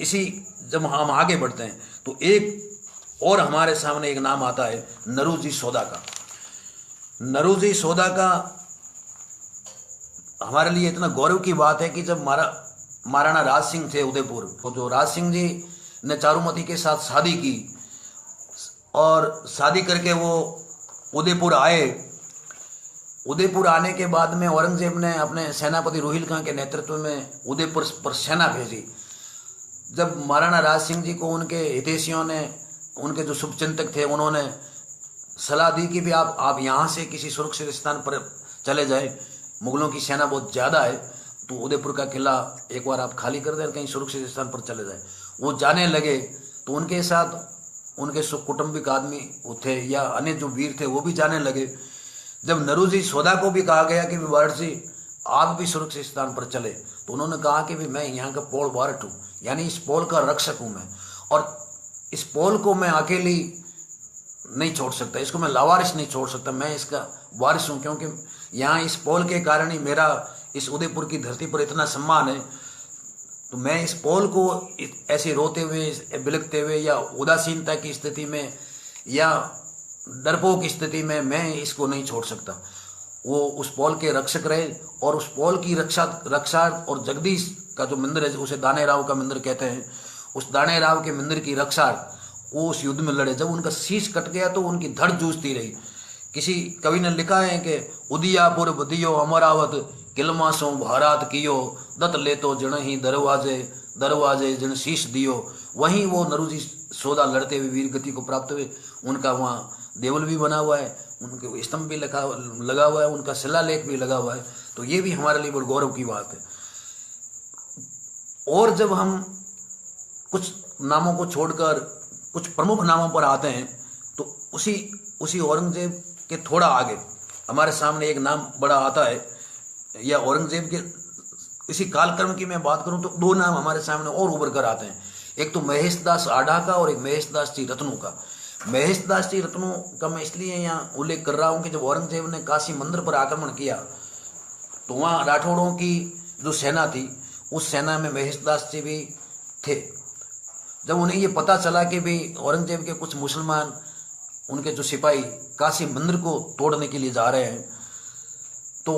इसी जब हम आगे बढ़ते हैं तो एक और हमारे सामने एक नाम आता है नरूजी सौदा का। नरूजी सौदा का हमारे लिए इतना गौरव की बात है कि जब महाराणा राज सिंह थे उदयपुर, तो जो राज सिंह जी ने चारुमती के साथ शादी की और शादी करके वो उदयपुर आए। उदयपुर आने के बाद में औरंगजेब ने अपने सेनापति रोहिल खां के नेतृत्व में उदयपुर पर सेना भेजी। जब महाराणा राज सिंह जी को उनके हितैषियों ने, उनके जो शुभचिंतक थे, उन्होंने सलाह दी कि भी आप यहाँ से किसी सुरक्षित स्थान पर चले जाए, मुगलों की सेना बहुत ज़्यादा है, तो उदयपुर का किला एक बार आप खाली कर दें, कहीं सुरक्षित स्थान पर चले जाए। वो जाने लगे तो उनके साथ उनके कुटुंबिक आदमी थे या अन्य जो वीर थे वो भी जाने लगे। जब नरूजी सौदा को भी कहा गया कि वारट जी आप भी सुरक्षित स्थान पर चले, तो उन्होंने कहा कि भी मैं यहाँ का पोल वारट हूँ, यानी इस पोल का रक्षक हूँ मैं, और इस पोल को मैं अकेली नहीं छोड़ सकता, इसको मैं लावारिस नहीं छोड़ सकता, मैं इसका वारिस हूँ, क्योंकि यहाँ इस पोल के कारण ही मेरा इस उदयपुर की धरती पर इतना सम्मान है। तो मैं इस पोल को ऐसे रोते हुए, बिलखते हुए या उदासीनता की स्थिति में या डरपोक की स्थिति में मैं इसको नहीं छोड़ सकता। वो उस पोल के रक्षक रहे और उस पोल की रक्षा और जगदीश का जो मंदिर है, उसे दाने राव का मंदिर कहते हैं, उस दाने राव के मंदिर की रक्षा वो उस युद्ध में लड़े। जब उनका शीश कट गया तो उनकी धड़ जूझती रही। किसी कवि ने लिखा है कि उदियापुर बदियो अमरावत किलमा सो भारत कियो दत्त ले तो जन ही दरवाजे दरवाजे जन शीश दियो। वहीं वो नरूजी सौदा लड़ते हुए वीर गति को प्राप्त हुए। उनका वहाँ देवल भी बना हुआ है, उनके स्तंभ भी लगा हुआ है, उनका शिलालेख भी लगा हुआ है। तो ये भी हमारे लिए बड़े गौरव की बात है। और जब हम कुछ नामों को छोड़कर कुछ प्रमुख नामों पर आते हैं तो उसी औरंगजेब के थोड़ा आगे हमारे सामने एक नाम बड़ा आता है, या औरंगजेब के इसी कालक्रम की मैं बात करूं तो दो नाम हमारे सामने और उभर कर आते हैं। एक तो महेश दास आढ़ा का और एक महेश दास जी रत्नू का। महेश दास जी रत्नू का मैं इसलिए यहाँ उल्लेख कर रहा हूँ कि जब औरंगजेब ने काशी मंदिर पर आक्रमण किया तो वहाँ राठौड़ों की जो सेना थी उस सेना में महेश दास जी भी थे। जब उन्हें ये पता चला कि भी औरंगजेब के कुछ मुसलमान, उनके जो सिपाही काशी मंदिर को तोड़ने के लिए जा रहे हैं, तो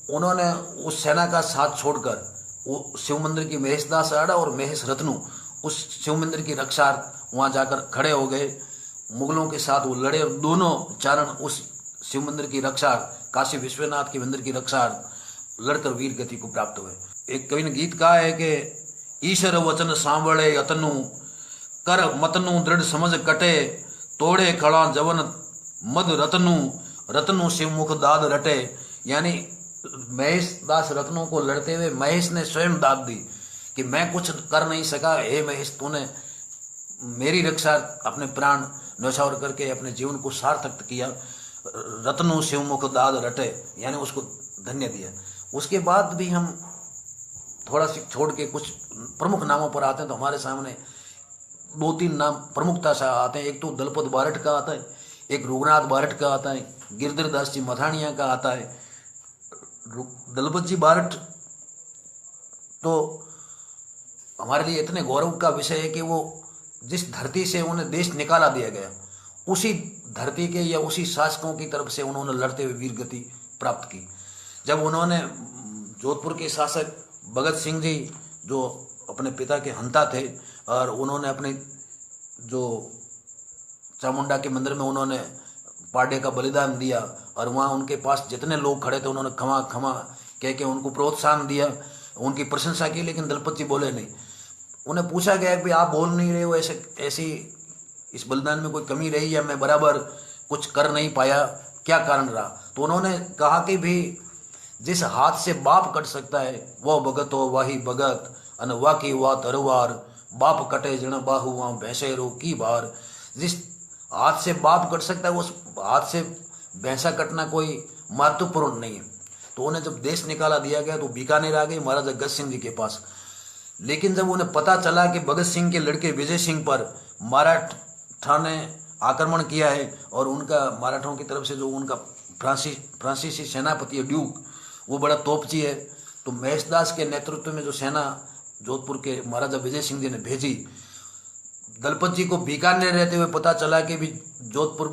उन्होंने उस सेना का साथ छोड़कर वो शिव मंदिर की महेश दास आढ़ा और महेश रत्नू उस शिव मंदिर की रक्षा वहाँ जाकर खड़े हो गए। मुगलों के साथ वो लड़े और दोनों चारण उस शिव मंदिर की रक्षा, काशी विश्वनाथ के मंदिर की रक्षा लड़कर वीर गति को प्राप्त हुए। एक कवि ने गीत कहा है कि ईश्वर वचन सांवळे अतनु कर मतनु दृढ़ समझ कटे तोड़े खड़ा जवन मद रतनु रतनु शिव मुख दाद रटे। यानी महेश दास रत्नों को लड़ते हुए महेश ने स्वयं दाद दी कि मैं कुछ कर नहीं सका, हे महेश तूने मेरी रक्षा अपने प्राण न्यौछावर करके अपने जीवन को सार्थक किया। रत्नु शिव मुख दाद रटे, यानी उसको धन्य दिया। उसके बाद भी हम थोड़ा सी छोड़ के कुछ प्रमुख नामों पर आते हैं तो हमारे सामने दो तीन नाम प्रमुखता से आते हैं। एक तो दलपत बारट का आता है, एक रघुनाथ बारट का आता है, गिरधर दास जी मथानिया का आता है। दलपत जी बारट तो हमारे लिए इतने गौरव का विषय है कि वो जिस धरती से उन्हें देश निकाला दिया गया उसी धरती के या उसी शासकों की तरफ से उन्होंने लड़ते हुए वीर गति प्राप्त की। जब उन्होंने जोधपुर के शासक भगत सिंह जी जो अपने पिता के हंता थे और उन्होंने अपने जो चामुंडा के मंदिर में उन्होंने पांडे का बलिदान दिया और वहाँ उनके पास जितने लोग खड़े थे उन्होंने खमा खमा कह के उनको प्रोत्साहन दिया, उनकी प्रशंसा की। लेकिन दलपत जी बोले नहीं। उन्हें पूछा गया कि आप बोल नहीं रहे हो, ऐसी इस बलिदान में कोई कमी रही या मैं बराबर कुछ कर नहीं पाया, क्या कारण रहा? तो उन्होंने कहा कि भी जिस हाथ से बाप कट सकता है वो भगत हो वाही भगत अन वाकी वा तरवार बाप कटे जन बाहु वहाँ भैंसेरो की बार। जिस हाथ से बाप कट सकता है उस हाथ से भैंसा कटना कोई महत्वपूर्ण नहीं है। तो उन्हें जब देश निकाला दिया गया तो बीकानेर आ गई महाराजा गज सिंह जी के पास। लेकिन जब उन्हें पता चला कि भगत सिंह के लड़के विजय सिंह पर मराठा ने आक्रमण किया है और उनका मराठों की तरफ से जो उनका फ्रांसीसी सेनापति है ड्यूक, वो बड़ा तोपची है, तो महेश दास के नेतृत्व में जो सेना जोधपुर के महाराजा विजय सिंह जी ने भेजी। दलपत जी को बीकानेर रहते हुए पता चला कि भी जोधपुर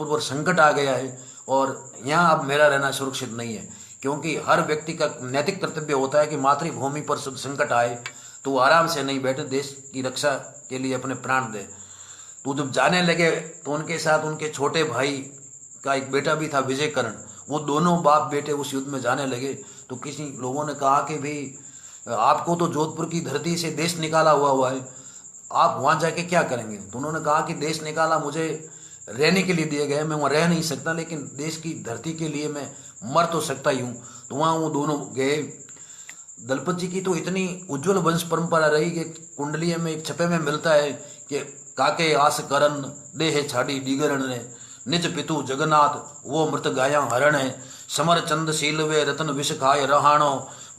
पर संकट आ गया है और यहाँ अब मेरा रहना सुरक्षित नहीं है, क्योंकि हर व्यक्ति का नैतिक कर्तव्य होता है कि मातृभूमि पर संकट आए तो वो आराम से नहीं बैठे, देश की रक्षा के लिए अपने प्राण दे। तो जब जाने लगे तो उनके साथ उनके छोटे भाई का एक बेटा भी था विजयकरण, वो दोनों बाप बेटे उस युद्ध में जाने लगे। तो किसी लोगों ने कहा कि भाई आपको तो जोधपुर की धरती से देश निकाला हुआ है, आप वहाँ जाके क्या करेंगे? तो उन्होंने कहा कि देश निकाला मुझे रहने के लिए दिए गए, मैं वहाँ रह नहीं सकता, लेकिन देश की धरती के लिए मैं मर तो सकता ही हूँ। तो वहाँ वो दोनों गए। दलपत जी की तो इतनी उज्जवल वंश परंपरा रही कि कुंडली में एक छपे में मिलता है कि काके आस करन देह छाड़ी डिगरण ने निज पितु जगन्नाथ वो मृत गाया हरण है समर चंद शील वे रतन विष खाय रहाणो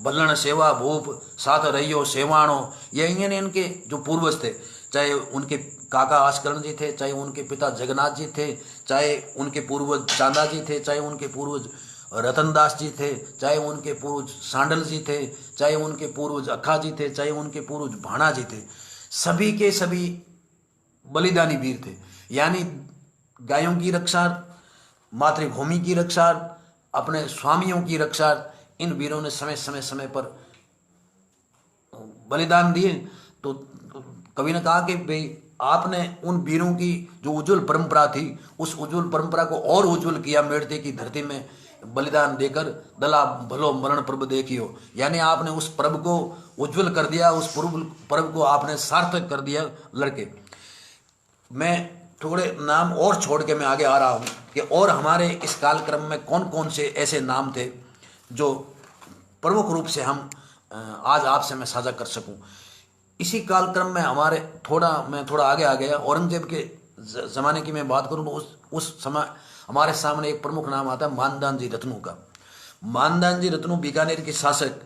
बल्लण सेवा भूप साथ रहियो सेवाणो। ये इनके जो पूर्वज थे, चाहे उनके काका आसकरण जी थे, चाहे उनके पिता जगन्नाथ जी थे, चाहे उनके पूर्वज चांदा जी थे, चाहे उनके पूर्वज रतनदास जी थे, चाहे उनके पूर्वज सांडल जी थे, चाहे उनके पूर्वज अक्खा जी थे, चाहे उनके पूर्वज भाणा जी थे, सभी के सभी बलिदानी वीर थे। यानी गायों की रक्षा, मातृभूमि की रक्षा, अपने स्वामियों की रक्षा, इन वीरों ने समय पर बलिदान दिए। तो कवि ने कहा कि भाई आपने उन वीरों की जो उज्जवल परंपरा थी, उस उज्जवल परंपरा को और उज्जवल किया मेड़ते की धरती में बलिदान देकर, दला भलो मरण पर्व देखियो। यानी आपने उस पर्व को उज्जवल कर दिया, उस पर्व को आपने सार्थक कर दिया लड़के। मैं थोड़े नाम और छोड़ के मैं आगे आ रहा हूँ कि और हमारे इस कालक्रम में कौन कौन से ऐसे नाम थे जो प्रमुख रूप से हम आज आपसे मैं साझा कर सकूं। इसी कालक्रम में मैं थोड़ा आगे आ गया। औरंगजेब के ज़माने की मैं बात करूं तो उस समय हमारे सामने एक प्रमुख नाम आता है मानदान जी रत्नू का। मानदान जी रत्नू बीकानेर के शासक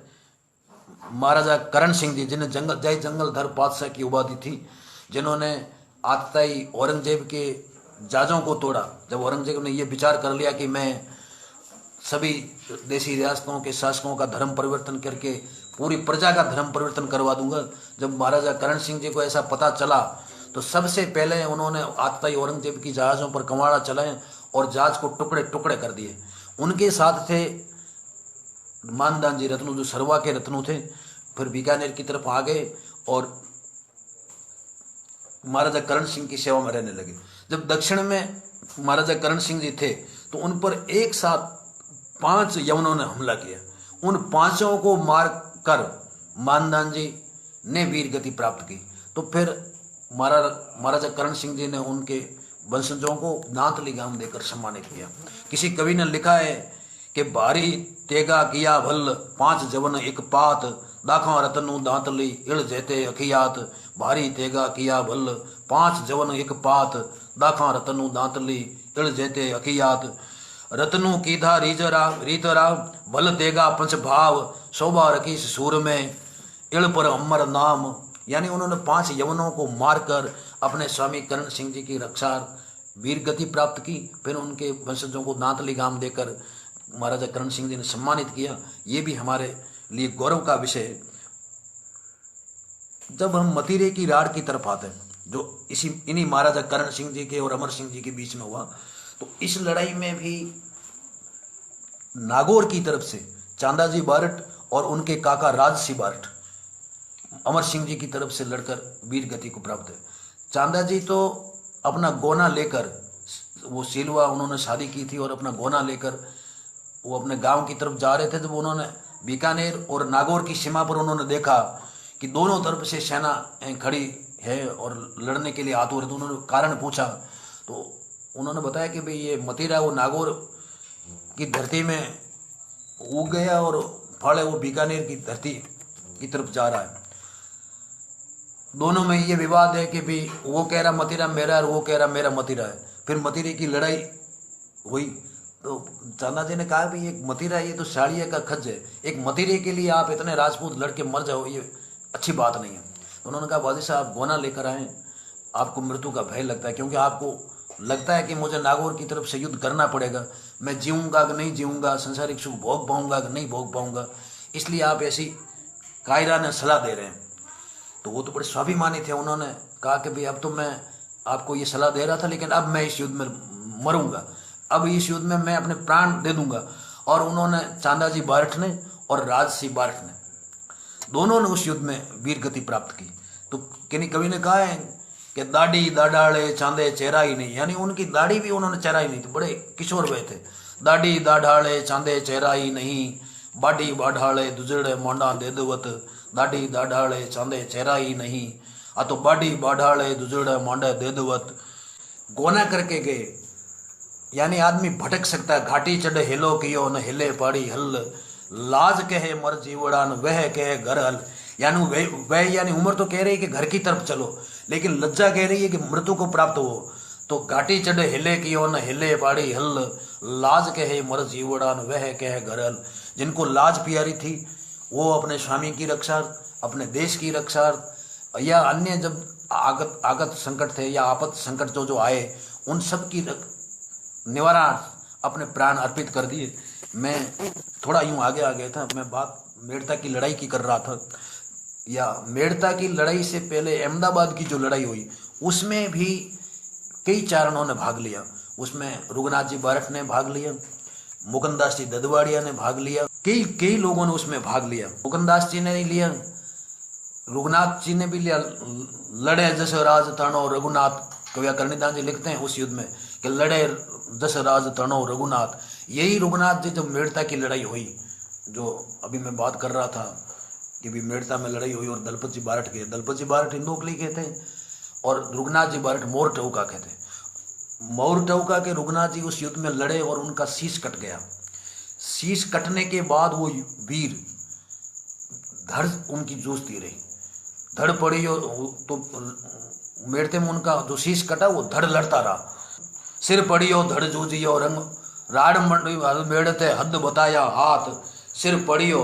महाराजा करण सिंह जी, जिन्हें जय जंगलधर पातशाह की उपाधि थी, जिन्होंने आतताई औरंगजेब के जाजों को तोड़ा। जब औरंगजेब ने यह विचार कर लिया कि मैं सभी देशी रियासतों के शासकों का धर्म परिवर्तन करके पूरी प्रजा का धर्म परिवर्तन करवा दूंगा, जब महाराजा करण सिंह जी को ऐसा पता चला तो सबसे पहले उन्होंने आतताई औरंगजेब की जहाज़ों पर कमाड़ा चलाए और जहाज को टुकड़े टुकड़े कर दिए। उनके साथ थे मानदान जी रत्नू, जो सरवा के रत्नू थे। फिर बीकानेर की तरफ आ गए और महाराजा करण सिंह की सेवा में रहने लगे। जब दक्षिण में महाराजा करण सिंह जी थे तो उन पर एक साथ 5 यवनों ने हमला किया। उन 5 को मार कर मानदान जी ने वीर गति प्राप्त की। तो फिर महाराजा करण सिंह जी ने उनके वंशजों को दांतली गाम देकर सम्मानित किया। किसी कवि ने लिखा है कि भारी तेगा किया भल 5 जवन एक पात दाखा रतनु दांतली इड़ जेते अखियात। भारी तेगा किया भल 5 जवन एक पात दाखा रतनु दांतली इड़ जेते अखियात। रतनु कीधा रीतरा भल तेगा पंच भाव शोभा रखी सूर में इड़ पर अमर नाम। यानी उन्होंने 5 यवनों को मारकर अपने स्वामी करण सिंह जी की रक्षा वीर गति प्राप्त की। फिर उनके वंशजों को दांतली गाम देकर महाराजा करण सिंह जी ने सम्मानित किया। ये भी हमारे लिए गौरव का विषय है। जब हम मतीरे की राड़ की तरफ आते हैं, जो इन्हीं महाराजा करण सिंह जी के और अमर सिंह जी के बीच में हुआ, तो इस लड़ाई में भी नागौर की तरफ से चांदाजी बारट और उनके काका राजसी बारट अमर सिंह जी की तरफ से लड़कर वीर गति को प्राप्त है। चांदा जी तो अपना गोना लेकर, वो सीलवा उन्होंने शादी की थी और अपना गोना लेकर वो अपने गांव की तरफ जा रहे थे। जब उन्होंने बीकानेर और नागौर की सीमा पर उन्होंने देखा कि दोनों तरफ से सेना खड़ी है और लड़ने के लिए आतुर है, तो उन्होंने कारण पूछा। तो उन्होंने बताया कि भाई ये मतीरा वो नागौर की धरती में उग गया और फल है वो बीकानेर की धरती की तरफ जा रहा है। दोनों में ये विवाद है कि भाई वो कह रहा मतीरा मेरा और वो कह रहा मेरा मतीरा है। फिर मतीरे की लड़ाई हुई तो चांदा जी ने कहा भाई एक मतीरा ये तो साड़िया का खज है, एक मतीरे के लिए आप इतने राजपूत लड़के मर जाओ, ये अच्छी बात नहीं है। तो उन्होंने कहा बाजी साहब गोना लेकर आए, आपको मृत्यु का भय लगता है क्योंकि आपको लगता है कि मुझे नागौर की तरफ से युद्ध करना पड़ेगा, मैं जीऊँगा कि नहीं जीऊँगा, संसारिक सुख भोग पाऊँगा कि नहीं भोग पाऊँगा, इसलिए आप ऐसी कायरा ने सलाह दे रहे हैं। तो वो तो बड़े स्वाभिमानी थे, उन्होंने कहा कि भाई अब तो मैं आपको ये सलाह दे रहा था, लेकिन अब मैं इस युद्ध में मरूंगा, अब इस युद्ध में मैं अपने प्राण दे दूंगा। और उन्होंने चांदाजी बारठ ने और राजसिंह बारठ ने दोनों ने उस युद्ध में वीर गति प्राप्त की। तो किन्हीं कवि ने कहा है कि दाढ़ी दाढ़ाड़े चांदे चेहरा ही नहीं, यानी उनकी दाढ़ी भी उन्होंने चेहरा ही नहीं थी, बड़े किशोर हुए थे। दाढ़ी दाढ़ाड़े चांदे चेहरा ही नहीं, बाढ़ी बाढ़ाड़े दुजड़े मोंडा दे देवत, दाढ़ी दाढ़ाड़े चांदे चेहरा ही नहीं, आ तो बाढ़ी बाढ़ाड़े दुजड़े मोंडा दे देवत। गोना करके गए, यानी आदमी भटक सकता है। घाटी चढ़े हिलो कियो न हिले पाड़ी हल, लाज कहे मर जीवड़ान वह कहे घर हल, यानी वह यानी उम्र तो कह रही है कि घर की तरफ चलो, लेकिन लज्जा कह रही है कि मृत्यु को प्राप्त हो। तो घाटी चढ़े हिले कियो न हिले पाड़ी हल, लाज कहे मर जीवड़ान वह कहे घर हल। जिनको लाज प्यारी थी वो अपने स्वामी की रक्षा, अपने देश की रक्षा, या अन्य जब आगत संकट थे या आपत संकट जो आए उन सब की निवारण अपने प्राण अर्पित कर दिए। मैं थोड़ा यूं आगे आ गया था, मैं बात मेड़ता की लड़ाई की कर रहा था, या मेड़ता की लड़ाई से पहले अहमदाबाद की जो लड़ाई हुई उसमें भी कई चारणों ने भाग लिया। उसमें रघुनाथ जी बारठ ने भाग लिया, मुकुंदास जी ददवाड़िया ने भाग लिया, कई लोगों ने उसमें भाग लिया। मुकुंदास जी ने लिया, रघुनाथ जी ने भी लिया। लड़े जस राज तणो रघुनाथ, कवि कर्णिदास जी लिखते हैं उस युद्ध में कि लड़े जस राज तणो रघुनाथ। यही रघुनाथ जी जब मेड़ता की लड़ाई हुई, जो अभी मैं बात कर रहा था कि भी मेड़ता में लड़ाई हुई, और दलपत जी बारठ इंदोकली के थे और रघुनाथ जी बारठ मोर टौका के थे। मोर टौका के रघुनाथ जी उस युद्ध में लड़े और उनका शीश कट गया। शीश कटने के बाद वो वीर धड़ उनकी जूझती रही, धड़ पड़ी, और तो मेड़ते में उनका जो शीश कटा वो धड़ लड़ता रहा। सिर पड़ियो धड़ जूझियो रंग राड मेड़ते हद बताया हाथ, सिर पड़ियो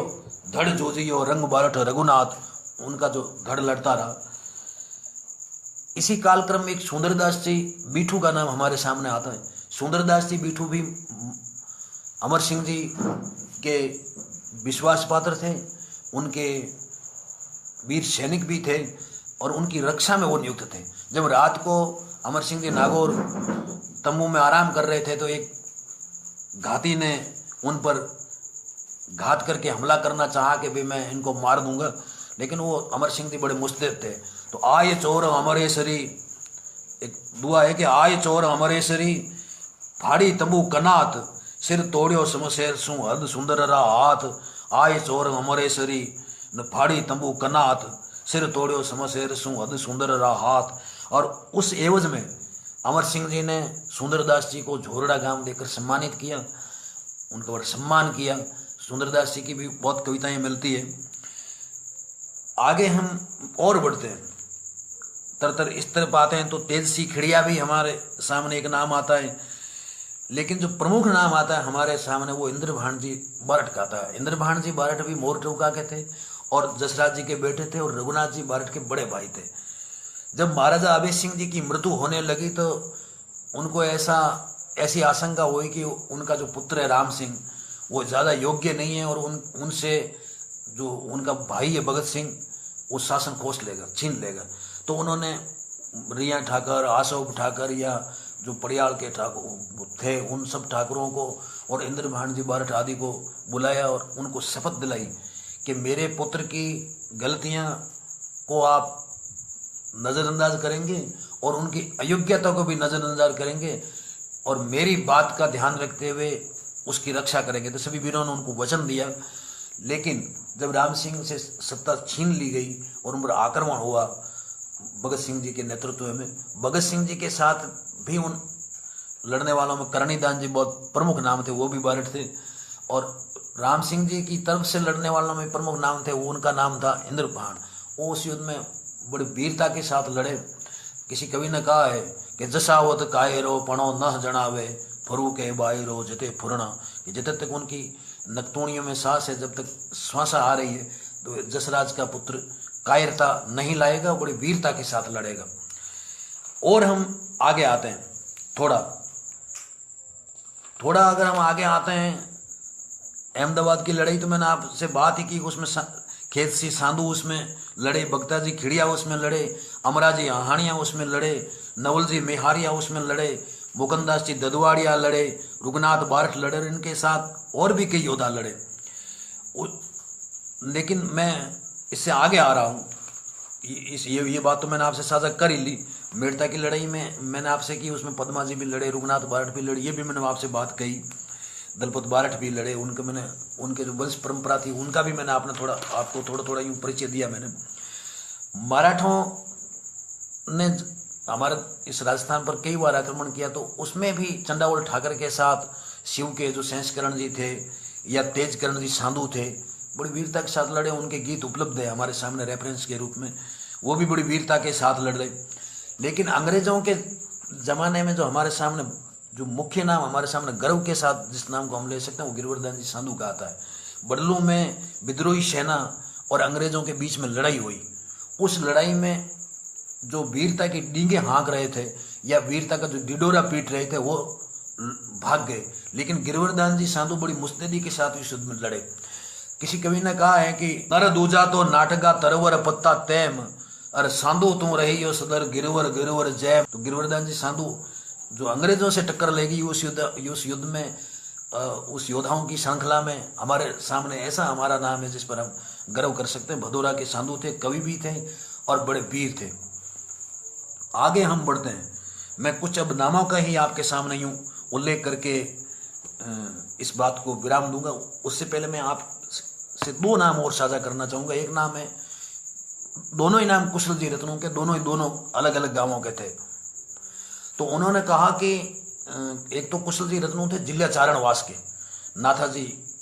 धड़ जूझियो रंग बारठ रघुनाथ, उनका जो धड़ लड़ता रहा। इसी कालक्रम में एक सुंदरदास जी बीठू का नाम हमारे सामने आता है। सुंदरदास जी बीठू भी अमर सिंह जी के विश्वास पात्र थे, उनके वीर सैनिक भी थे और उनकी रक्षा में वो नियुक्त थे। जब रात को अमर सिंह जी नागौर तंबू में आराम कर रहे थे तो एक घाती ने उन पर घात करके हमला करना चाहा कि भाई मैं इनको मार दूंगा, लेकिन वो अमर सिंह जी बड़े मुस्तैद थे। तो आय चोर अमरेश्वरी, एक दुआ है कि आय चोर अमरेश्वरी फाड़ी तंबू कनात, सिर तोड़ियो समशेर सु हद सुंदर रा हाथ। आय चोर अमरेश्वरी न फाड़ी तंबू कनात, सिर तोड़ियो समशेर सु हद सुंदर रा हाथ। और उस एवज में अमर सिंह जी ने सुंदरदास जी को झोरड़ा गांव देकर सम्मानित किया, उनका बड़ा सम्मान किया। सुंदरदास जी की भी बहुत कविताएं मिलती है। आगे हम और बढ़ते हैं, तरतर इस तरफ आते हैं तो तेज सी खिड़िया भी हमारे सामने एक नाम आता है, लेकिन जो प्रमुख नाम आता है हमारे सामने वो इंद्रभान जी बारठ का आता है। इंद्रभान जी बारठ भी मोर टौका के थे और जसराज जी के बेटे थे और रघुनाथ जी बारठ के बड़े भाई थे। जब महाराजा अभय सिंह जी की मृत्यु होने लगी तो उनको ऐसी आशंका हुई कि उनका जो पुत्र है राम सिंह वो ज़्यादा योग्य नहीं है और उनसे जो उनका भाई है भगत सिंह वो शासन खोस लेगा, छीन लेगा। तो उन्होंने रिया ठाकर, आशोक ठाकर या जो पड़ियाल के ठाकुर थे उन सब ठाकुरों को और इंद्रभान जी बारठ आदि को बुलाया और उनको शपथ दिलाई कि मेरे पुत्र की गलतियां को आप नज़रअंदाज करेंगे और उनकी अयोग्यता को भी नज़रअंदाज करेंगे और मेरी बात का ध्यान रखते हुए उसकी रक्षा करेंगे। तो सभी वीरों ने उनको वचन दिया। लेकिन जब राम सिंह से सत्ता छीन ली गई और उन पर आक्रमण हुआ भगत सिंह जी के नेतृत्व में, भगत सिंह जी के साथ भी उन लड़ने वालों में कर्णिदास जी बहुत प्रमुख नाम थे, वो भी बारठ थे। और राम सिंह जी की तरफ से लड़ने वालों में प्रमुख नाम थे, वो उनका नाम था इंद्रभान। वो उस युद्ध में बड़ी वीरता के साथ लड़े। किसी कवि ने कहा है कि जसावत कायरो पणो न जनावे, फरू के बायरो जते फुरना, कि जब तक उनकी नकतूणियों में सांस है, जब तक श्वासा आ रही है, तो जसराज का पुत्र कायरता नहीं लाएगा, बड़ी वीरता के साथ लड़ेगा। और हम आगे आते हैं थोड़ा अगर हम आगे आते हैं अहमदाबाद की लड़ाई, तो मैंने आपसे बात ही की उसमें खेत सी सांधू उसमें लड़े, बगता जी खिड़िया उसमें लड़े, अमरा जी हानिया उसमें लड़े, नवल जी मेहारिया उसमें लड़े, मुकंदास जी ददवाड़िया लड़े, रुगनाथ बारठ लड़े, इनके साथ और भी कई योद्धा लड़े। लेकिन मैं इससे आगे आ रहा हूँ। ये बात तो मैंने आपसे साझा कर ही ली। मेड़ता की लड़ाई में मैंने आपसे की, उसमें पद्मा जी भी लड़े, रुगनाथ बारठ भी लड़े, ये भी मैंने आपसे बात कही। दलपत बारठ भी लड़े, उनके जो वंश परंपरा थी उनका भी मैंने आपको थोड़ा थोड़ा यूँ परिचय दिया मैंने। मराठों ने हमारे इस राजस्थान पर कई बार आक्रमण किया, तो उसमें भी चंडावल ठाकर के साथ शिव के जो सेंसकरण जी थे या तेजकरण जी सांधु थे, बड़ी वीरता के साथ लड़े। उनके गीत उपलब्ध है हमारे सामने रेफरेंस के रूप में, वो भी बड़ी वीरता के साथ लड़ रहे। लेकिन अंग्रेजों के ज़माने में जो हमारे सामने जो मुख्य नाम हमारे सामने गर्व के साथ जिस नाम को हम ले सकते हैं वो गिरिवर्धन जी सांधु का आता है। बडलू में विद्रोही सेना और अंग्रेजों के बीच में लड़ाई हुई। उस लड़ाई में जो वीरता की डींगे हाँक रहे थे या वीरता का जो डिडोरा पीट रहे थे वो भाग गए, लेकिन गिरिवर्धन जी सांधु बड़ी मुस्तैदी के साथ इस युद्ध में लड़े। किसी कवि ने कहा है कि नर दूजा तो नाटका तरवर पत्ता तैम, अरे सांधु तू रही हो सदर गिरवर गिरवर जय। तो गिरिवर्धन जी सांधु जो अंग्रेजों से टक्कर लेगी उस युद्ध में, उस योद्धाओं की श्रृंखला में हमारे सामने ऐसा हमारा नाम है जिस पर हम गर्व कर सकते हैं। भदोरा के सांधु थे, कवि भी थे और बड़े वीर थे। आगे हम बढ़ते हैं। मैं कुछ अब नामों का ही आपके सामने यूं उल्लेख करके इस बात को विराम दूंगा। उससे पहले मैं आपसे दो नाम और साझा करना चाहूँगा। एक नाम है, दोनों ही नाम कुशल जी रत्नों के, दोनों अलग अलग गांवों के थे। तो उन्होंने कहा कि एक तो कुशल जी रत्नू थे जिल्याचारणवास के, नाथा जी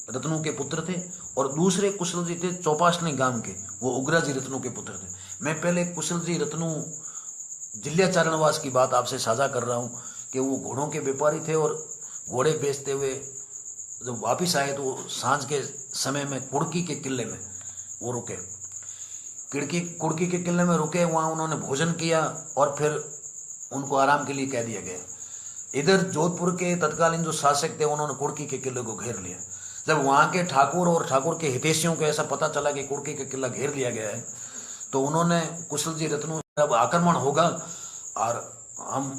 रत्नू के पुत्र थे, और दूसरे कुशल जी थे चौपासनी गांव के, वो उग्रा जी रत्नू के पुत्र थे। मैं पहले कुशल जी रत्नू जिल्याचारणवास की बात आपसे साझा कर रहा हूँ कि वो घोड़ों के व्यापारी थे और घोड़े बेचते हुए जब वापिस आए तो सांझ के समय में कुड़की के किले में वो रुके। कुड़की के किले में रुके, वहाँ उन्होंने भोजन किया और फिर उनको आराम के लिए कह दिया गया। इधर जोधपुर के तत्कालीन जो शासक थे उन्होंने कुड़की के किले को घेर लिया। जब वहाँ के ठाकुर और ठाकुर के हितैषियों को ऐसा पता चला कि कुड़की का किला घेर लिया गया है, तो उन्होंने कुशल जी रत्नू अब आक्रमण होगा और हम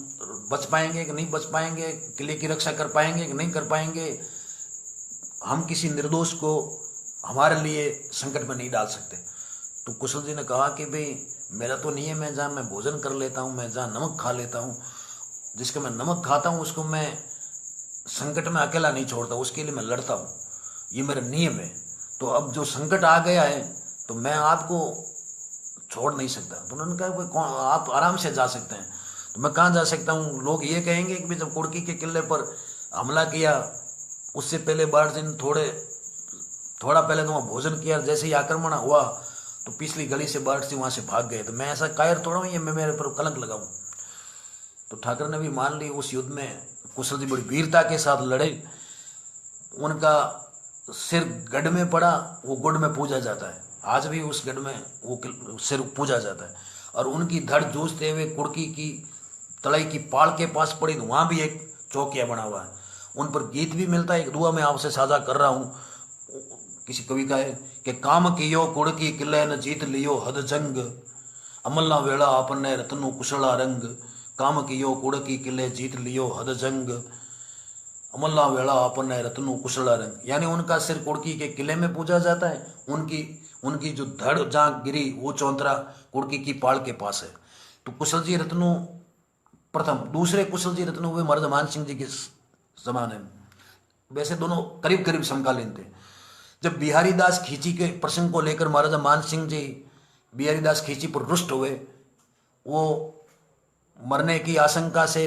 बच पाएंगे कि नहीं बच पाएंगे, किले की रक्षा कर पाएंगे कि नहीं कर पाएंगे, हम किसी निर्दोष को हमारे लिए संकट में नहीं डाल सकते। तो कुशल जी ने कहा कि भाई मेरा तो नियम है, जहाँ मैं भोजन कर लेता हूँ, मैं जहाँ नमक खा लेता हूँ, जिसका मैं नमक खाता हूँ उसको मैं संकट में अकेला नहीं छोड़ता, उसके लिए मैं लड़ता हूँ, ये मेरा नियम है। तो अब जो संकट आ गया है तो मैं आपको छोड़ नहीं सकता। तो उन्होंने कहा कौन, आप आराम से जा सकते हैं। तो मैं कहाँ जा सकता हूँ? लोग ये कहेंगे कि जब कुड़की के किले पर हमला किया उससे पहले बाढ़ दिन थोड़ा पहले तो वहाँ भोजन किया, जैसे ही आक्रमण हुआ तो पिछली गली से बाढ़ से वहाँ से भाग गए। तो मैं ऐसा कायर थोड़ा हूँ ये मैं मेरे पर कलंक लगाऊँ। तो ठाकर ने भी मान ली। उस युद्ध में कुशल जी बड़ी वीरता के साथ लड़े। उनका सिर गढ़ में पड़ा, वो गुड़ में पूजा जाता है, आज भी उस गढ़ में वो सिर पूजा जाता है। और उनकी धड़ जूझते हुए कुड़की की तलाई की पाल के पास पड़ी, तो वहाँ भी एक चौकिया बना हुआ है, उन पर गीत भी मिलता है। एक दुआ मैं आपसे साझा कर रहा हूँ, किसी कवि का है कि काम कियो कुड़की किले न जीत लियो हद जंग, अमल्ला वेला आपने रत्नु कुशला रंग, काम कियो कुड़की किले जीत लियो हद जंग, अमल्ला वेला आपने रत्नु कुशला रंग। यानी उनका सिर कुड़की के किले में पूजा जाता है, उनकी जो धड़ जहाँ गिरी वो चौंतरा कुड़की की पाल के पास है। तो कुशल जी रत्नू प्रथम। दूसरे कुशल जी रत्नू हुए महाराजा मान सिंह जी के जमाने में। वैसे दोनों करीब करीब समकालीन थे। जब बिहारी दास खींची के प्रसंग को लेकर महाराजा मान सिंह जी बिहारी दास खींची पर रुष्ट हुए, वो मरने की आशंका से,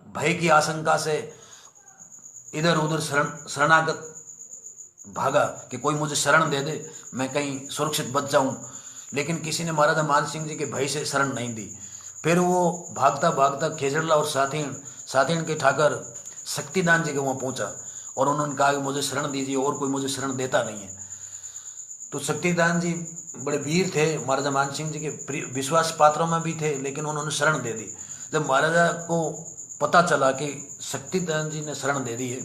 भय की आशंका से इधर उधर शरणागत भागा कि कोई मुझे शरण दे दे, मैं कहीं सुरक्षित बच जाऊं। लेकिन किसी ने महाराजा मान सिंह जी के भय से शरण नहीं दी। फिर वो भागता भागता खेजड़ला और साथीन के ठाकर शक्तिदान जी के वहाँ पहुँचा और उन्होंने कहा कि मुझे शरण दीजिए, और कोई मुझे शरण देता नहीं है। तो शक्तिदान जी बड़े वीर थे, महाराजा मान सिंह जी के विश्वास पात्रों में भी थे, लेकिन उन्होंने शरण दे दी। जब महाराजा को पता चला कि शक्तिदान जी ने शरण दे दी है,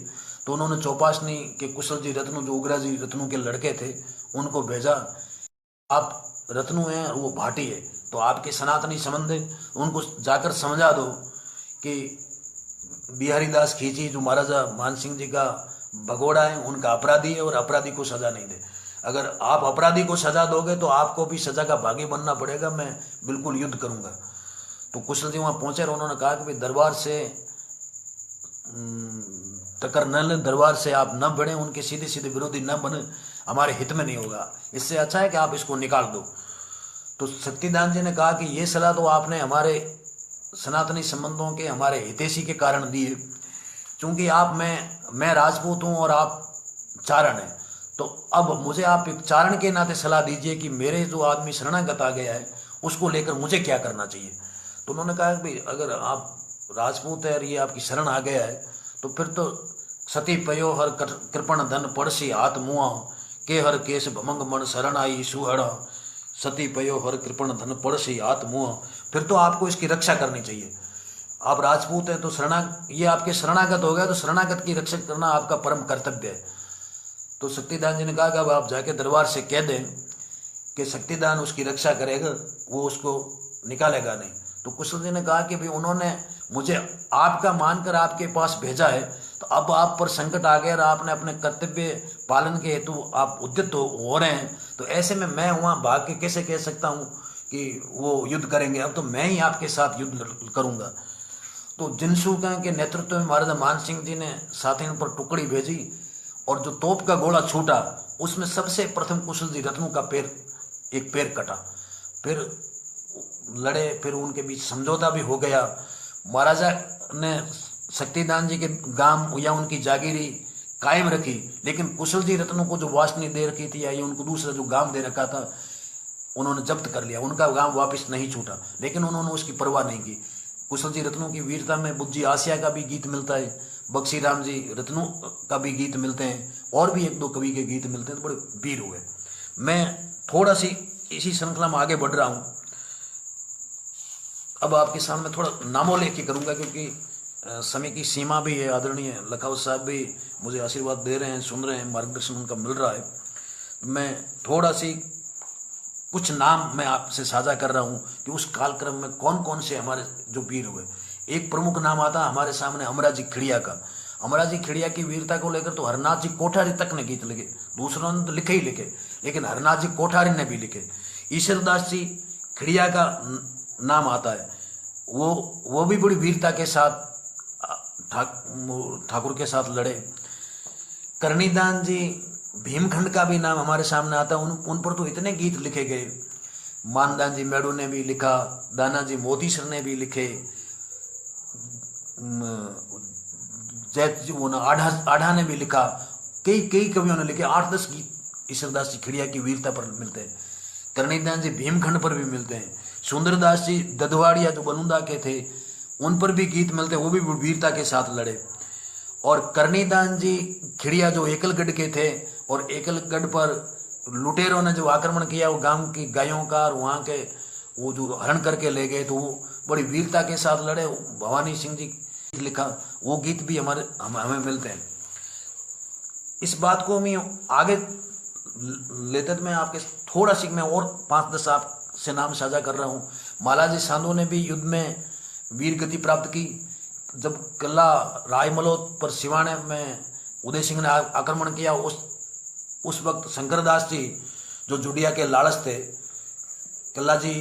तो उन्होंने चौपासनी के कुशल जी रत्नू, जो उग्रा जी रत्नू के लड़के थे, उनको भेजा आप रत्नु हैं और वो भाटी है, तो आपके सनातनी संबंध है, उनको जाकर समझा दो कि बिहारी दास खींची जो महाराजा मानसिंह जी का भगोड़ा है, उनका अपराधी है और अपराधी को सजा नहीं दे। अगर आप अपराधी को सजा दोगे तो आपको भी सजा का भागी बनना पड़ेगा, मैं बिल्कुल युद्ध करूंगा। तो कुशल जी वहां पहुंचे और उन्होंने कहा कि भाई दरबार से टक्कर न लें, दरबार से आप न बढ़े, उनके सीधे सीधे विरोधी न बने, हमारे हित में नहीं होगा, इससे अच्छा है कि आप इसको निकाल दो। तो शक्तिदान जी ने कहा कि ये सलाह तो आपने हमारे सनातनी संबंधों के, हमारे हितैषी के कारण दी है, क्योंकि आप मैं राजपूत हूँ और आप चारण हैं, तो अब मुझे आप एक चारण के नाते सलाह दीजिए कि मेरे जो आदमी शरणागत आ गया है उसको लेकर मुझे क्या करना चाहिए। तो उन्होंने कहा कि भाई अगर आप राजपूत है और ये आपकी शरण आ गया है तो फिर तो सती पयो हर कृपण धन पड़सी हाथ मुआ के हर केस भमंग मन शरण आई सुहड़ा, सती पयो हर कृपण धन पड़सी हाथ मुआ, फिर तो आपको इसकी रक्षा करनी चाहिए। आप राजपूत हैं तो ये आपके शरणागत हो गया, तो शरणागत की रक्षा करना आपका परम कर्तव्य है। तो शक्तिदान जी ने कहा कि अब आप जाके दरबार से कह दें कि शक्तिदान उसकी रक्षा करेगा, वो उसको निकालेगा नहीं। तो कुशल जी ने कहा कि भाई उन्होंने मुझे आपका मानकर आपके पास भेजा है, तो अब आप पर संकट आ गया और आपने अपने कर्तव्य पालन के हेतु आप उद्यत हो रहे हैं, तो ऐसे में मैं वहाँ भाग के कैसे कह सकता हूँ कि वो युद्ध करेंगे, अब तो मैं ही आपके साथ युद्ध करूँगा। तो जिनसुका के नेतृत्व में महाराजा मानसिंह जी ने साथियों पर टुकड़ी भेजी और जो तोप का गोला छूटा उसमें सबसे प्रथम कुशल जी रत्नु का एक पैर कटा। फिर लड़े, फिर उनके बीच समझौता भी हो गया। महाराजा ने शक्तिदान जी के गांव या उनकी जागीरी कायम रखी, लेकिन कुशल जी रत्नु को जो वासनी दे रखी थी या ये उनको दूसरा जो गांव दे रखा था उन्होंने जब्त कर लिया। उनका गांव वापस नहीं छूटा, लेकिन उन्होंने उसकी परवाह नहीं की। कुशल जी रत्नु की वीरता में बुज्जी आसिया का भी गीत मिलता है, बक्सी राम जी रत्नु का भी गीत मिलते हैं, और भी एक दो कवि के गीत मिलते हैं, तो बड़े वीर हुए। मैं थोड़ा सी इसी श्रृंखला में आगे बढ़ रहा हूँ। अब आपके सामने थोड़ा नामोल्लेख की करूँगा क्योंकि समय की सीमा भी है। आदरणीय लखावत साहब भी मुझे आशीर्वाद दे रहे हैं, सुन रहे हैं, मार्गदर्शन उनका मिल रहा है। मैं थोड़ा सी कुछ नाम मैं आपसे साझा कर रहा हूँ कि उस कालक्रम में कौन कौन से हमारे जो वीर हुए। एक प्रमुख नाम आता हमारे सामने अमरा जी खिड़िया का। अमरा जी खिड़िया की वीरता को लेकर तो हरनाथ जी कोठारी तक ने गीत लिखे, दूसरों ने तो लिखे ही लिखे, लेकिन हरनाथ जी कोठारी ने भी लिखे। ईश्वरदास जी खिड़िया का नाम आता है, वो भी बड़ी वीरता के साथ ठाकुर के साथ लड़े। करनीदान जी भीमखंड का भी नाम हमारे सामने आता है। उन पर तो इतने गीत लिखे गए। मानदान जी मेड़ू ने भी लिखा, दाना जी मोतीसर ने भी लिखे, जैत जी वो आढ़ा ने भी लिखा, कई कवियों ने लिखे। 8-10 गीत ईश्वरदास जी खिड़िया की वीरता पर मिलते हैं। करनीदान जी भीमखंड पर भी मिलते हैं। सुंदरदास जी ददवाड़िया जो बलुंदा के थे उन पर भी गीत मिलते हैं, वो भी वीरता के साथ लड़े। और करनीदान जी खिड़िया जो एकलगढ़ के थे और एकलगढ़ पर लुटेरों ने जो आक्रमण किया, वो गांव की गायों का और वहाँ के वो जो हरण करके ले गए, तो वो बड़ी वीरता के साथ लड़े। भवानी सिंह जी लिखा, वो गीत भी हमें मिलते हैं। इस बात को मैं आगे लेते मैं आपके थोड़ा सी मैं और 5-10 आपसे नाम साझा कर रहा हूँ। मालाजी सांधो ने भी युद्ध में वीर गति प्राप्त की। जब किला रायमलोत पर सिवाने में उदय सिंह ने आक्रमण किया, उस वक्त शंकरदास जी जो जुड़िया के लाड़स थे, कल्ला जी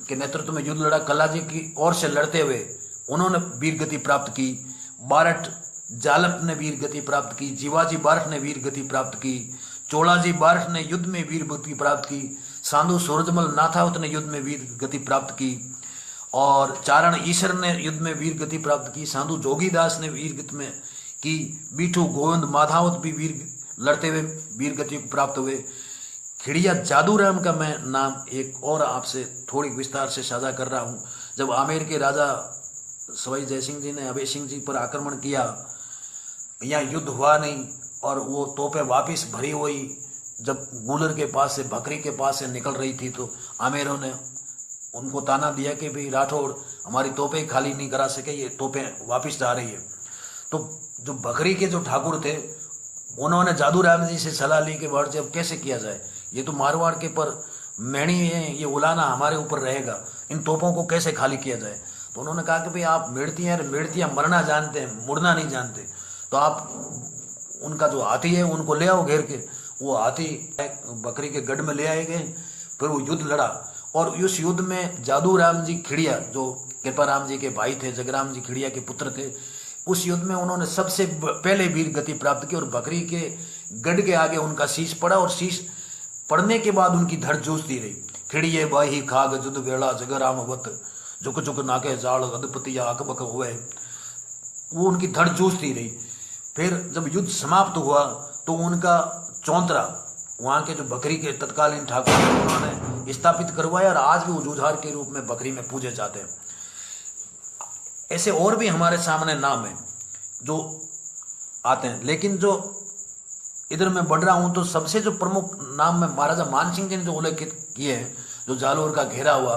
के नेतृत्व में युद्ध लड़ा। कल्ला जी की ओर से लड़ते हुए उन्होंने वीर गति प्राप्त की। बारठ जालप ने वीर गति प्राप्त की, जीवाजी बारठ ने वीर गति प्राप्त की, चोलाजी बारठ ने युद्ध में वीर गति प्राप्त की, सांधु सूरजमल नाथावत ने युद्ध में वीर गति प्राप्त की, और चारण ईश्वर ने युद्ध में वीर गति प्राप्त की, सांधु जोगीदास ने वीर गति में की, बीठू गोविंद माधावत भी वीर लड़ते हुए वीर गति प्राप्त हुए। खिड़िया जादूराम का मैं नाम एक और आपसे थोड़ी विस्तार से साझा कर रहा हूँ। जब आमेर के राजा सवाई जयसिंह जी ने अभय सिंह जी पर आक्रमण किया, यहाँ युद्ध हुआ नहीं और वो तोपें वापिस भरी हुई जब गूलर के पास से, बकरी के पास से निकल रही थी, तो आमेरों ने उनको ताना दिया कि भाई राठौड़ हमारी तोपें खाली नहीं करा सके, ये तोपें वापिस जा रही है। तो जो बकरी के जो ठाकुर थे उन्होंने जादूराम जी से सलाह ली कि वर्ष अब कैसे किया जाए, ये तो मारवाड़ के पर मैणी है, ये उलाना हमारे ऊपर रहेगा, इन तोपों को कैसे खाली किया जाए। तो उन्होंने कहा कि भाई आप मेड़तियाँ मरना जानते हैं, मुड़ना नहीं जानते, तो आप उनका जो हाथी है उनको ले आओ घेर के। वो हाथी बकरी के गढ़ में ले आए गए, फिर वो युद्ध लड़ा, और उस युद्ध में जादू राम जी खिड़िया, जो कृपा राम जी के भाई थे, जगराम जी खिड़िया के पुत्र थे, उस युद्ध में उन्होंने सबसे पहले वीर गति प्राप्त की, और बकरी के गढ़ के आगे उनका शीश पड़ा, और शीश पड़ने के बाद उनकी धड़ जूझती रही। खिड़िए बाही खाग जुद बेड़ा जगराम वत, झुक झुक नाके जाल अधपतिया अकबक हुए, वो उनकी धड़ जूझती रही। फिर जब युद्ध समाप्त हुआ तो उनका चौंतरा वहाँ के जो बकरी के तत्कालीन ठाकुर थे उन्होंने स्थापित करवाया, और आज भी वो जूझार के रूप में बकरी में पूजे जाते हैं। ऐसे और भी हमारे सामने नाम है जो आते हैं, लेकिन जो इधर मैं बढ़ रहा हूं तो सबसे जो प्रमुख नाम में महाराजा मानसिंह जी ने जो उल्लेखित किए हैं, जो जालोर का घेरा हुआ,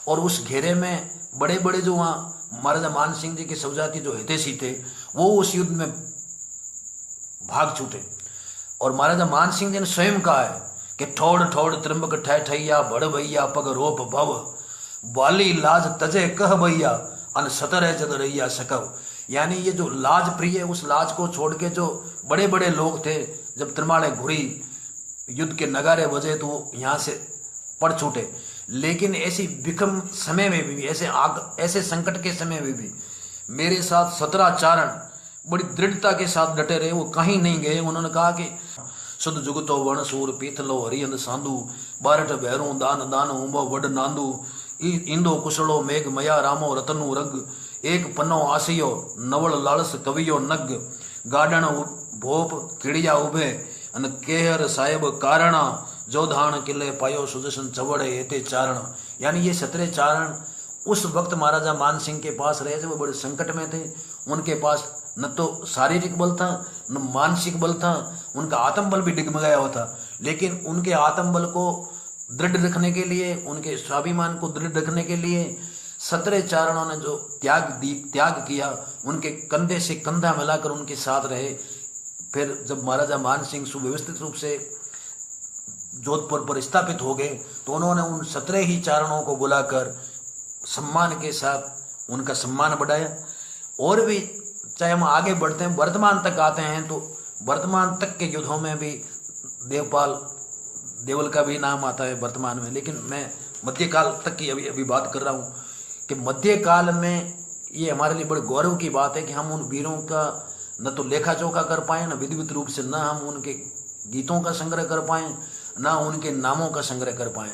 और उस घेरे में बड़े बड़े जो वहाँ महाराजा मानसिंह जी के सौजाती जो हितैषी थे वो उस युद्ध में भाग छूटे। और महाराजा मानसिंह जी ने स्वयं कहा है कि ठोड़ ठोड़ त्रिंबक ठह ठैया बड़ भैया पग रोप भव, बाली लाज तजे कह भैया अन सतर जद रैया सकव। यानी ये जो लाज प्रिय है, उस लाज को छोड़ के जो बड़े बड़े लोग थे, जब त्रिमाणे घुरी युद्ध के नगारे बजे तो यहाँ से पड़ छूटे। लेकिन ऐसी विषम समय में भी, ऐसे संकट के समय में भी मेरे साथ 17 चारण बड़ी दृढ़ता के साथ डटे रहे, वो कहीं नहीं गए। उन्होंने कहा कि सुध जुगतो वण सूर पीतलो हरियंद सांदू, बारठ भैरू दान दान उम्बो वड नांदू, इंदो कुशलो मेघ मया रामो रतनु रग, एक पन्नो आसियो नवल लालस कवियो नग, गाडन भोप किड़िया उभे अन केहर साहेब कारणा, जोधान किले पायो सुदर्शन चवड़े एते चारण। यानी ये 17 चारण उस वक्त महाराजा मानसिंह के पास रहे थे, वो बड़े संकट में थे। उनके पास न तो शारीरिक बल था न मानसिक बल था, उनका आत्मबल भी डगमगाया हुआ था। लेकिन उनके आत्मबल को दृढ़ रखने के लिए, उनके स्वाभिमान को दृढ़ रखने के लिए 17 चारणों ने जो त्याग किया, उनके कंधे से कंधा मिलाकर उनके साथ रहे। फिर जब महाराजा मानसिंह सुव्यवस्थित रूप से जोधपुर पर स्थापित हो गए तो उन्होंने उन 17 ही चारणों को बुलाकर सम्मान के साथ उनका सम्मान बढ़ाया। और भी चाहे हम आगे बढ़ते हैं, वर्तमान तक आते हैं, तो वर्तमान तक के युद्धों में भी देवल का भी नाम आता है वर्तमान में। लेकिन मैं मध्यकाल तक की अभी बात कर रहा हूँ कि मध्यकाल में ये हमारे लिए बड़े गौरव की बात है कि हम उन वीरों का न तो लेखा जोखा कर पाए, न विधिवत रूप से, न हम उनके गीतों का संग्रह कर पाए, न उनके नामों का संग्रह कर पाए।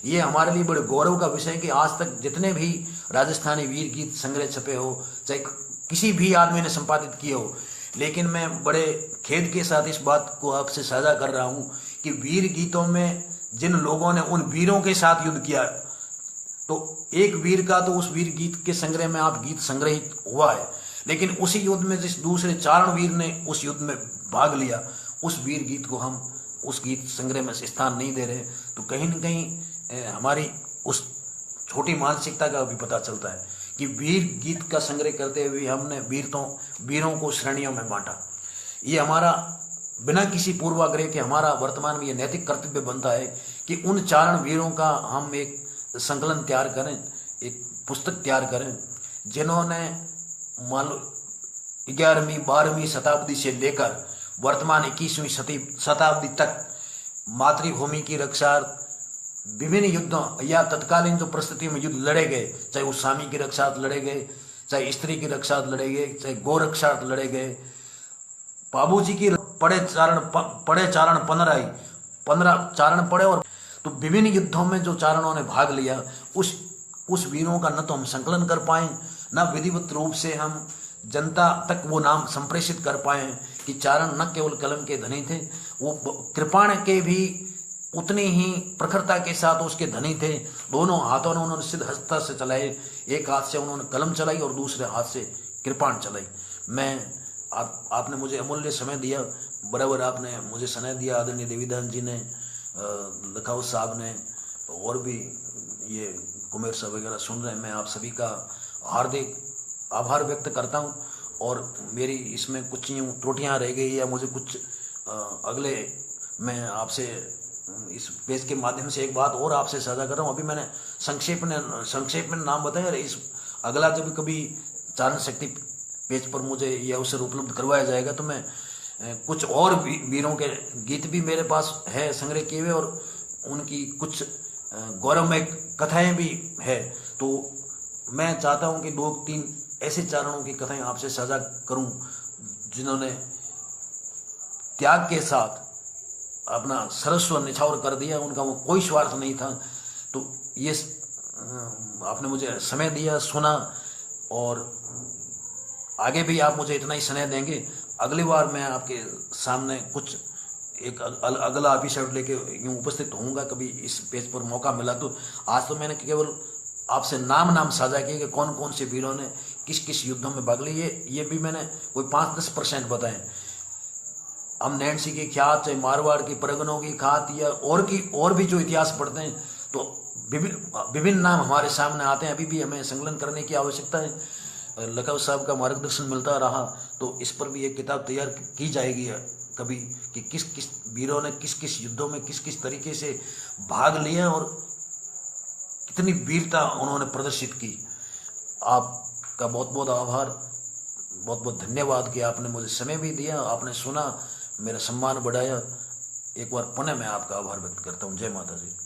ये हमारे लिए बड़े गौरव का विषय है कि आज तक जितने भी राजस्थानी वीर गीत संग्रह छपे हो, चाहे किसी भी आदमी ने संपादित किए हो, लेकिन मैं बड़े खेद के साथ इस बात को आपसे साझा कर रहा हूँ कि वीर गीतों में जिन लोगों ने उन वीरों के साथ युद्ध किया, तो एक वीर का तो उस वीर गीत के संग्रह में आप गीत संग्रहित हुआ है, लेकिन उसी युद्ध में जिस दूसरे चारण वीर ने उस युद्ध में भाग लिया, उस वीर गीत को हम उस गीत संग्रह में स्थान नहीं दे रहे। तो कहीं न कहीं हमारी उस छोटी मानसिकता का भी पता चलता है कि वीर गीत का संग्रह करते हुए हमने वीरों को श्रेणियों में बांटा। ये हमारा बिना किसी पूर्वाग्रह के हमारा वर्तमान में ये नैतिक कर्तव्य बनता है कि उन चारण वीरों का हम एक संकलन तैयार करें, एक पुस्तक तैयार करें, जिन्होंने मान लो 11वीं 12वीं शताब्दी से लेकर वर्तमान 21वीं शताब्दी तक मातृभूमि की रक्षा, विभिन्न युद्धों या तत्कालीन जो परिस्थितियों में युद्ध लड़े गए, चाहे वो स्वामी की रक्षा लड़े गए, चाहे स्त्री की रक्षा लड़े गए, चाहे गो रक्षा लड़े गए, बाबूजी की पड़े चारण 15 चारण पड़े। और तो विभिन्न युद्धों में जो चारणों ने भाग लिया, उस वीरों का न तो हम संकलन कर पाए, न विधिवत रूप से हम जनता तक वो नाम संप्रेषित कर पाए कि चारण न केवल कलम के धनी थे, वो कृपाण के भी उतनी ही प्रखरता के साथ उसके धनी थे। दोनों हाथों ने उन्होंने सिद्ध हस्ता से चलाए, एक हाथ से उन्होंने कलम चलाई और दूसरे हाथ से कृपाण चलाई। आपने मुझे अमूल्य समय दिया, बराबर आपने मुझे समय दिया, आदरणीय देवीदास जी ने, लखावत साहब ने, और भी ये कुमेर साहब वगैरह सुन रहे हैं। मैं आप सभी का हार्दिक आभार व्यक्त करता हूँ। और मेरी इसमें कुछ यूँ त्रुटियाँ रह गई या मुझे कुछ अगले मैं आपसे इस पेज के माध्यम से एक बात और आपसे साझा कर रहा हूँ। अभी मैंने संक्षेप में नाम बताया। इस अगला जब कभी चारण शक्ति पेज पर मुझे यह अवसर उपलब्ध करवाया जाएगा तो मैं कुछ और वीरों के गीत भी मेरे पास है संग्रह किए हुए, और उनकी कुछ गौरवमय कथाएं भी है। तो मैं चाहता हूं कि 2-3 ऐसे चारणों की कथाएं आपसे साझा करूं जिन्होंने त्याग के साथ अपना सर्वस्व निछावर कर दिया। उनका वो कोई स्वार्थ नहीं था। तो ये आपने मुझे समय दिया, सुना, और आगे भी आप मुझे इतना ही स्नेह देंगे। अगली बार मैं आपके सामने कुछ एक अगला एपिसोड लेके यूँ उपस्थित होऊंगा कभी इस पेज पर मौका मिला तो। आज तो मैंने केवल आपसे नाम साझा किए कि कौन कौन से वीरों ने किस किस युद्धों में भाग लिए, ये भी मैंने कोई 5-10% बताए। हम नैन्सी की ख्यात, चाहे मारवाड़ की परगनों की ख्यात, या और भी जो इतिहास पढ़ते हैं तो विभिन्न नाम हमारे सामने आते हैं। अभी भी हमें संकलन करने की आवश्यकता है। लखनऊ साहब का मार्गदर्शन मिलता रहा तो इस पर भी एक किताब तैयार की जाएगी कभी, कि किस किस वीरों ने किस किस युद्धों में किस किस तरीके से भाग लिया और कितनी वीरता उन्होंने प्रदर्शित की। आपका बहुत बहुत आभार, बहुत बहुत धन्यवाद कि आपने मुझे समय भी दिया, आपने सुना, मेरा सम्मान बढ़ाया। एक बार पुनः मैं आपका आभार व्यक्त करता हूँ। जय माता जी।